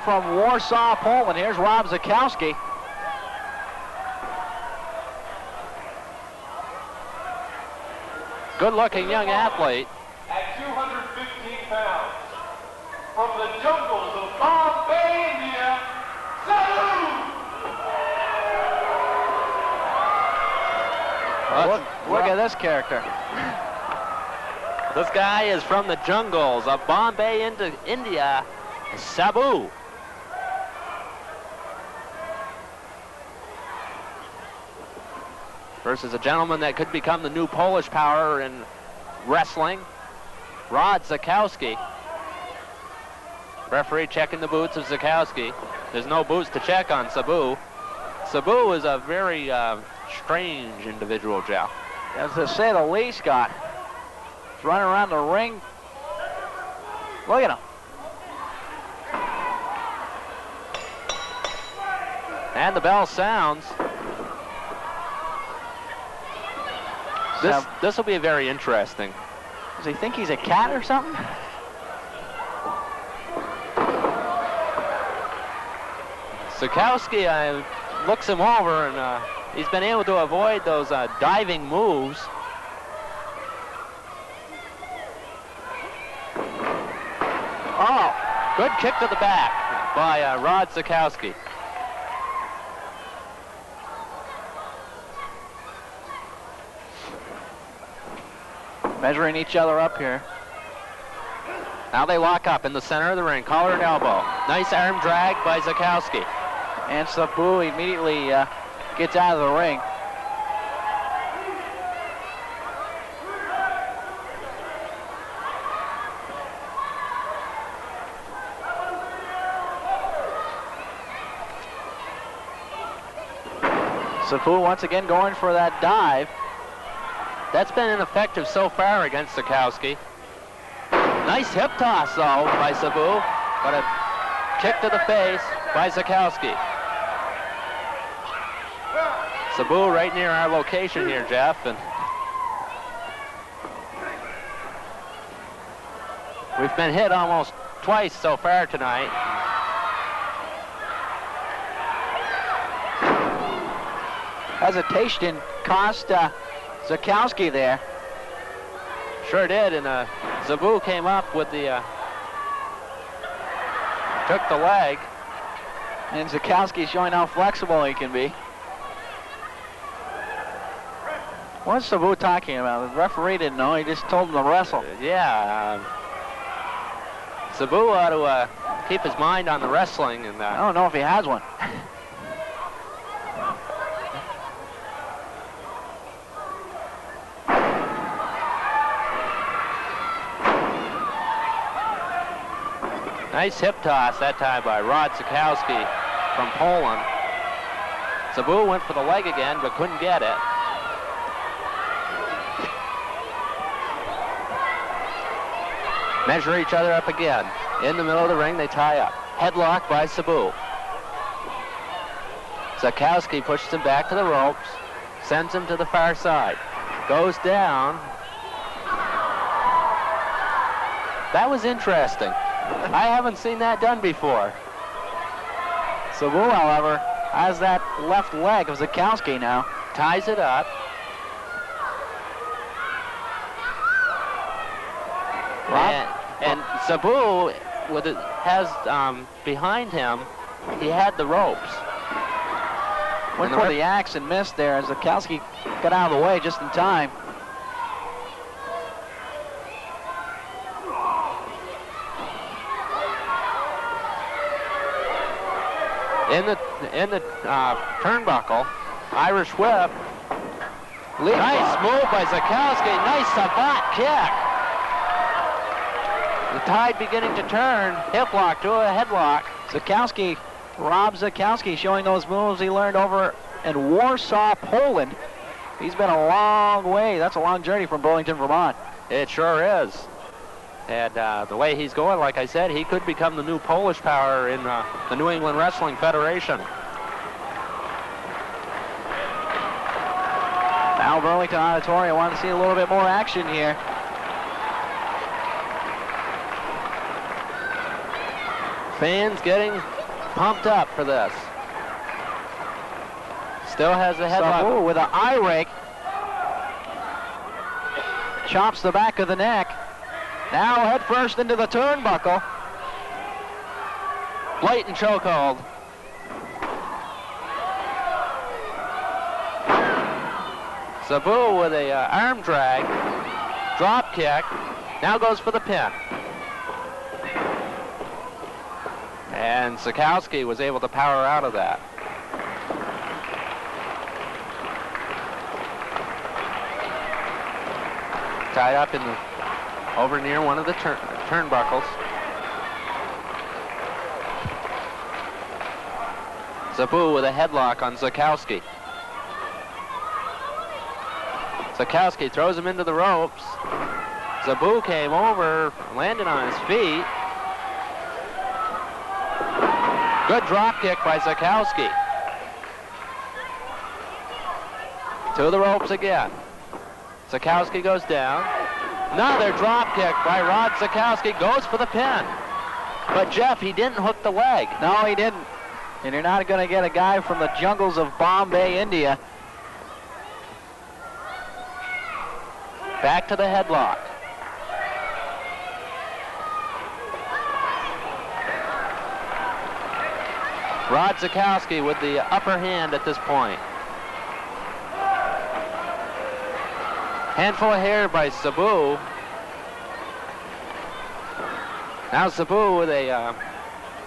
from Warsaw, Poland. Here's Rob Zakowski. Good-looking young athlete. At 215 pounds, from the jungles of Bombay, India, Sabu! Look at this character. This guy is from the jungles of Bombay, India, Sabu. Versus a gentleman that could become the new Polish power in wrestling, Rod Zakowski. Referee checking the boots of Zakowski. There's no boots to check on Sabu. Sabu is a very strange individual, Jeff. As to say the least, Scott. He's running around the ring. Look at him. And the bell sounds. This will be very interesting. Does he think he's a cat or something? Zakowski looks him over, and he's been able to avoid those diving moves. Oh, good kick to the back by Rod Zakowski. Measuring each other up here. Now they lock up in the center of the ring, collar and elbow. Nice arm drag by Zakowski. And Sabu immediately gets out of the ring. Sabu once again going for that dive. That's been ineffective so far against Zakowski. Nice hip toss, though, by Sabu, but a kick to the face by Zakowski. Sabu right near our location here, Jeff, and we've been hit almost twice so far tonight. Hesitation cost Zakowski there. Sure did, and Sabu came up with the, took the leg. And Zakowski showing how flexible he can be. What's Sabu talking about? The referee didn't know, he just told him to wrestle. Yeah, Sabu ought to keep his mind on the wrestling. And I don't know if he has one. Nice hip toss that time by Rod Zakowski from Poland. Sabu went for the leg again, but couldn't get it. Measure each other up again. In the middle of the ring, they tie up. Headlock by Sabu. Zakowski pushes him back to the ropes, sends him to the far side. Goes down. That was interesting. I haven't seen that done before. Sabu, however, has that left leg of Zakowski now. Ties it up. And Sabu has behind him, he had the ropes. Went for the axe and missed there as Zakowski got out of the way just in time. In the turnbuckle, Irish whip. Nice move by Zakowski. Nice savant kick. The tide beginning to turn. Hip lock to a headlock. Zakowski, Rob Zakowski, showing those moves he learned over in Warsaw, Poland. He's been a long way. That's a long journey from Burlington, Vermont. It sure is. And the way he's going, like I said, he could become the new Polish power in the New England Wrestling Federation. Now Burlington Auditorium want to see a little bit more action here. Fans getting pumped up for this. Still has the headlock. Sabu with an eye rake. Chops the back of the neck. Now head first into the turnbuckle. Blatant chokehold. Sabu with a arm drag. Drop kick. Now goes for the pin. And Zakowski was able to power out of that. Tied up in the over near one of the turnbuckles. Sabu with a headlock on Zakowski. Zakowski throws him into the ropes. Sabu came over, landed on his feet. Good drop kick by Zakowski. To the ropes again. Zakowski goes down. Another drop kick by Rod Zakowski. Goes for the pin. But Jeff, he didn't hook the leg. No, he didn't. And you're not going to get a guy from the jungles of Bombay, India. Back to the headlock. Rod Zakowski with the upper hand at this point. Handful of hair by Sabu. Now Sabu with a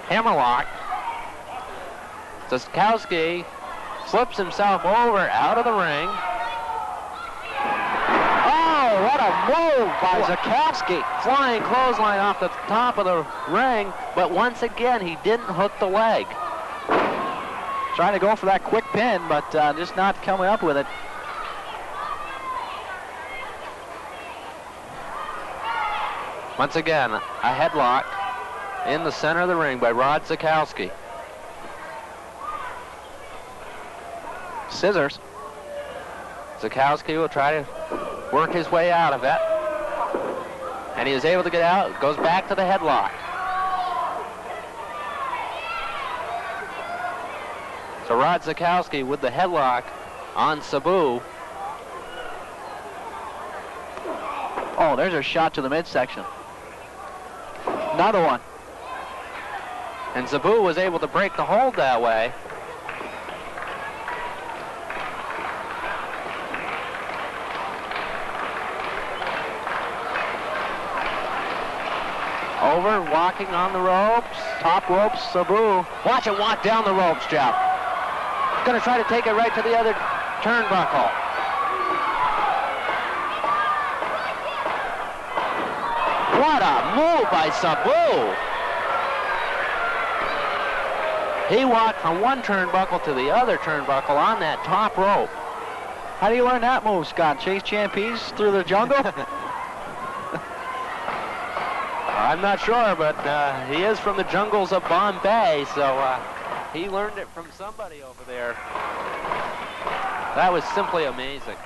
hammerlock. Zakowski slips himself over out of the ring. Oh, what a move by Zakowski. Flying clothesline off the top of the ring, but once again he didn't hook the leg. Trying to go for that quick pin, but just not coming up with it. Once again, a headlock in the center of the ring by Rod Zakowski. Scissors. Zakowski will try to work his way out of it. And he is able to get out, goes back to the headlock. So Rod Zakowski with the headlock on Sabu. Oh, there's a shot to the midsection. Another one. And Sabu was able to break the hold that way. Over, walking on the ropes. Top ropes, Sabu. Watch it walk down the ropes, Jeff. Gonna try to take it right to the other turnbuckle. What a move by Sabu. He walked from one turnbuckle to the other turnbuckle on that top rope. How do you learn that move, Scott? Chase champions through the jungle? I'm not sure, but he is from the jungles of Bombay, so he learned it from somebody over there. That was simply amazing.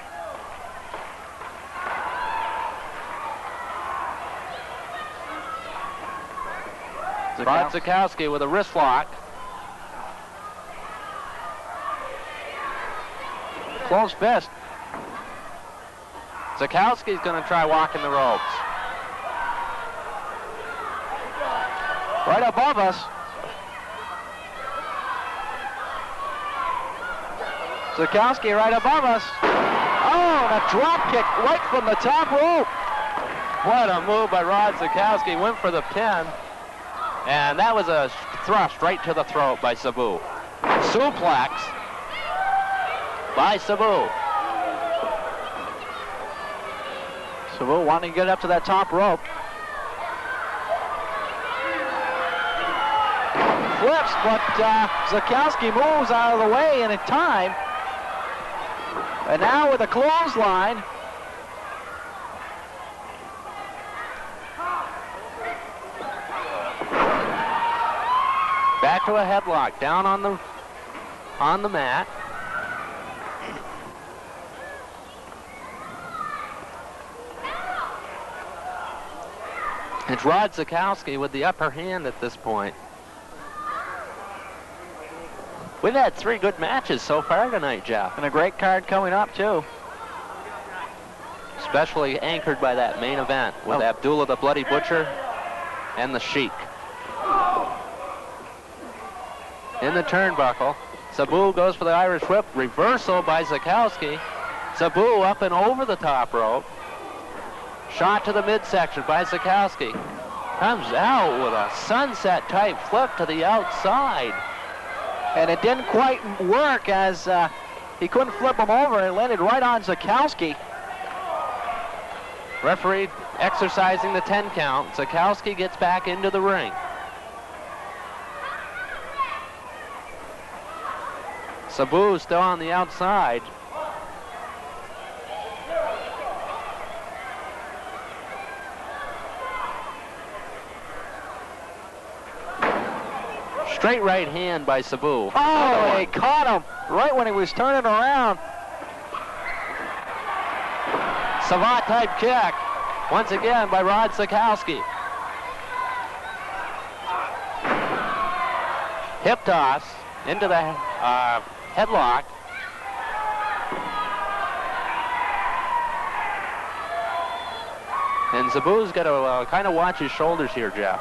Rod Zakowski with a wrist lock. Close fist. Zakowski's going to try walking the ropes. Right above us. Zakowski right above us. Oh, and a drop kick right from the top rope. What a move by Rod Zakowski. Went for the pin. And that was a thrust right to the throat by Sabu. Suplex by Sabu. Sabu wanting to get up to that top rope. Flips, but Zakowski moves out of the way and in time. And now with a clothesline. Back to a headlock, down on the mat. It's Rod Zakowski with the upper hand at this point. We've had 3 good matches so far tonight, Jeff. And a great card coming up, too. Especially anchored by that main event with Abdullah the Bloody Butcher and the Sheik. In the turnbuckle, Sabu goes for the Irish whip. Reversal by Zakowski. Sabu up and over the top rope. Shot to the midsection by Zakowski. Comes out with a sunset type flip to the outside. And it didn't quite work as he couldn't flip him over. It landed right on Zakowski. Referee exercising the 10 count. Zakowski gets back into the ring. Sabu still on the outside. Straight right hand by Sabu. Oh, he caught him right when he was turning around. Savate type kick. Once again by Rod Zakowski. Hip toss into the headlock. And Sabu's got to kind of watch his shoulders here, Jeff.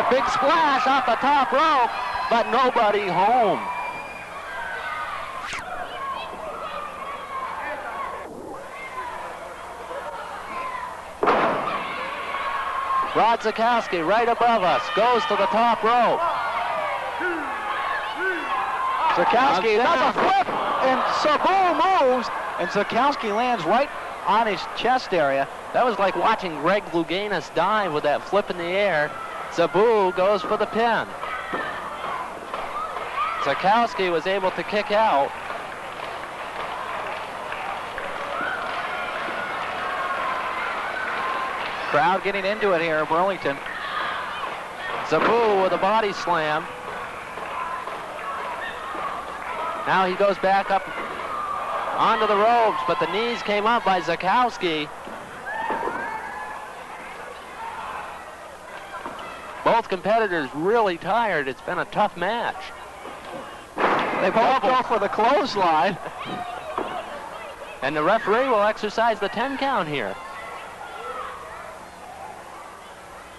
Big splash off the top rope, but nobody home. Rod Zakowski right above us, goes to the top rope. Zakowski does a flip, and Sabu moves, and Zakowski lands right on his chest area. That was like watching Greg Louganis dive with that flip in the air. Sabu goes for the pin. Zakowski was able to kick out. Crowd getting into it here in Burlington. Sabu with a body slam. Now he goes back up onto the ropes, but the knees came up by Zakowski. Both competitors really tired. It's been a tough match. They both go for the clothesline. And the referee will exercise the 10 count here.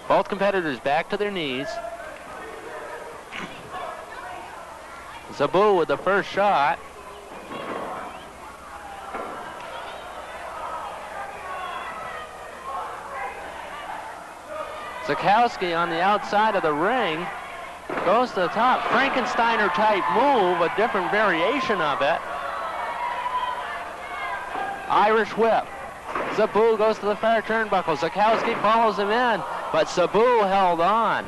Both competitors back to their knees. Sabu with the first shot. Zakowski on the outside of the ring goes to the top. Frankensteiner type move, a different variation of it. Irish whip. Sabu goes to the far turnbuckle. Zakowski follows him in, but Sabu held on.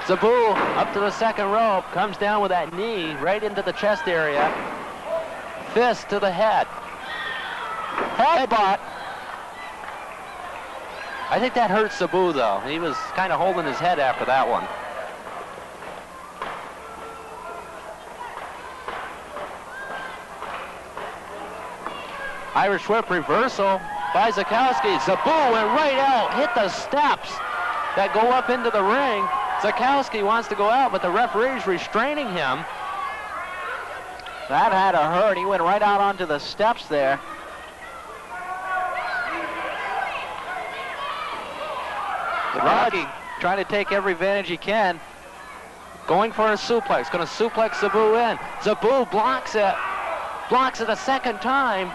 Sabu up to the second rope, comes down with that knee right into the chest area. Fist to the head. Headbutt. I think that hurt Sabu, though. He was kind of holding his head after that one. Irish whip reversal by Zakowski. Sabu went right out, hit the steps that go up into the ring. Zakowski wants to go out, but the referee's restraining him. That had to hurt. He went right out onto the steps there. Rocky trying to take every advantage he can. Going for a suplex, going to suplex Sabu in. Sabu blocks it a second time.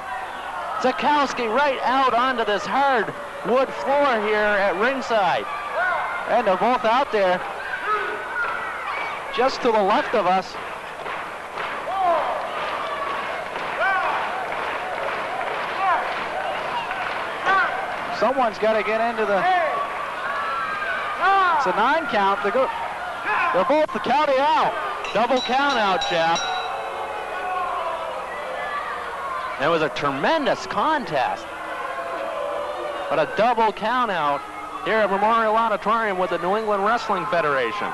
Zakowski right out onto this hard wood floor here at ringside. And they're both out there, just to the left of us. Someone's got to get into the... It's a 9 count. They're both counting out. Double count out, Jeff. It was a tremendous contest. But a double count out here at Memorial Auditorium with the New England Wrestling Federation.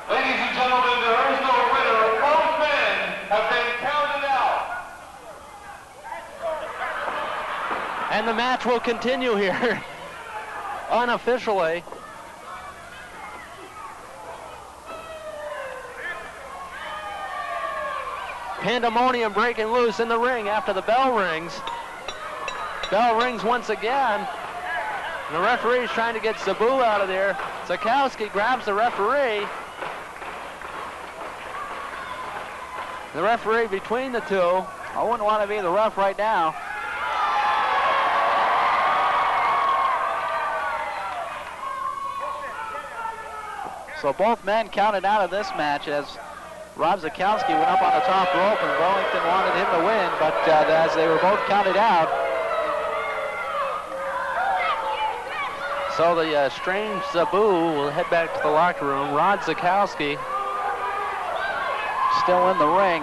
Ladies and gentlemen, there is no winner. Both men have been counted out. And the match will continue here unofficially. Pandemonium breaking loose in the ring after the bell rings. Bell rings once again. And the referee's trying to get Sabu out of there. Zakowski grabs the referee. The referee between the two. I wouldn't want to be the ref right now. So both men counted out of this match as Rob Zakowski went up on the top rope and Burlington wanted him to win, but as they were both counted out. So the strange Sabu will head back to the locker room. Rod Zakowski still in the ring.